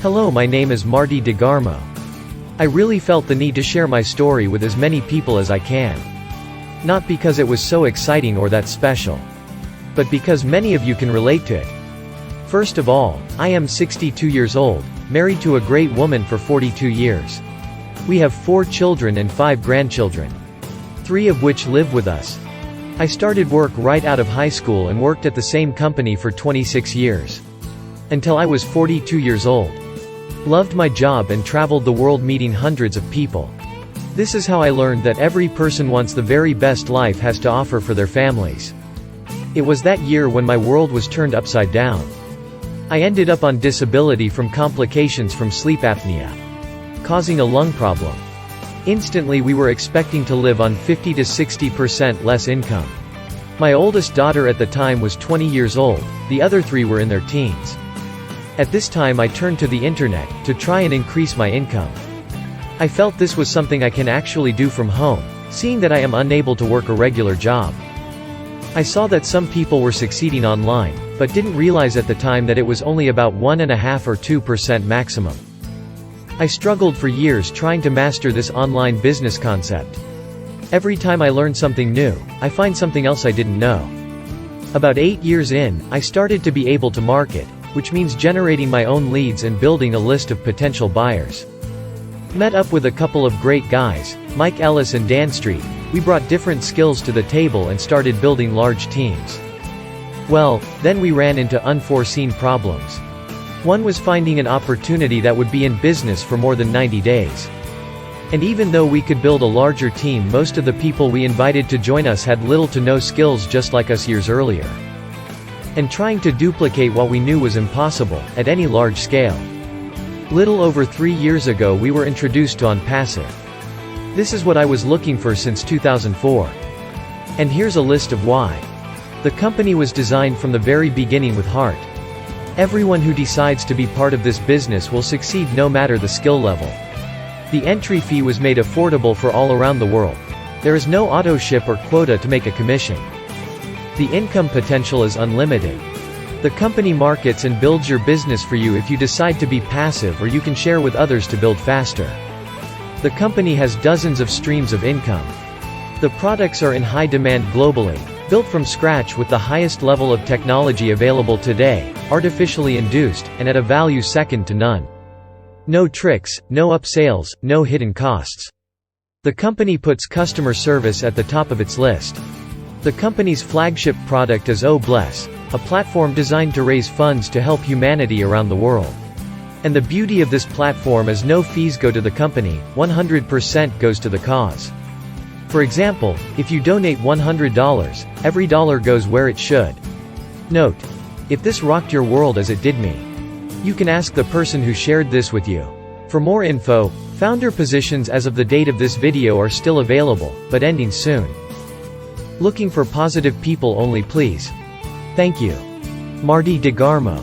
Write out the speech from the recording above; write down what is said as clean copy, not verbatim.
Hello, my name is Marty DeGarmo. I really felt the need to share my story with as many people as I can. Not because it was so exciting or that special, but because many of you can relate to it. First of all, I am 62 years old, married to a great woman for 42 years. We have 4 children and 5 grandchildren, 3 of which live with us. I started work right out of high school and worked at the same company for 26 years. Until I was 42 years old. Loved my job and traveled the world meeting hundreds of people. This is how I learned that every person wants the very best life has to offer for their families. It was that year when my world was turned upside down. I ended up on disability from complications from sleep apnea, causing a lung problem. Instantly we were expecting to live on 50 to 60% less income. My oldest daughter at the time was 20 years old, the other 3 were in their teens. At this time I turned to the internet, to try and increase my income. I felt this was something I can actually do from home, seeing that I am unable to work a regular job. I saw that some people were succeeding online, but didn't realize at the time that it was only about 1.5 or 2% maximum. I struggled for years trying to master this online business concept. Every time I learned something new, I find something else I didn't know. About 8 years in, I started to be able to market, which means generating my own leads and building a list of potential buyers. Met up with a couple of great guys, Ellis and Dan Street. We brought different skills to the table and started building large teams. Well, then we ran into unforeseen problems. One was finding an opportunity that would be in business for more than 90 days. And even though we could build a larger team, most of the people we invited to join us had little to no skills just like us years earlier. And trying to duplicate what we knew was impossible, at any large scale. Little over 3 years ago we were introduced to Onpassive. This is what I was looking for since 2004. And here's a list of why. The company was designed from the very beginning with heart. Everyone who decides to be part of this business will succeed no matter the skill level. The entry fee was made affordable for all around the world. There is no auto ship or quota to make a commission. The income potential is unlimited. The company markets and builds your business for you if you decide to be passive, or you can share with others to build faster. The company has dozens of streams of income. The products are in high demand globally, built from scratch with the highest level of technology available today, artificially induced, and at a value second to none. No tricks, no upsales, no hidden costs. The company puts customer service at the top of its list. The company's flagship product is Oh Bless, a platform designed to raise funds to help humanity around the world. And the beauty of this platform is no fees go to the company, 100% goes to the cause. For example, if you donate $100, every dollar goes where it should. Note: if this rocked your world as it did me, you can ask the person who shared this with you. For more info, founder positions as of the date of this video are still available, but ending soon. Looking for positive people only, please. Thank you. Marty DeGarmo.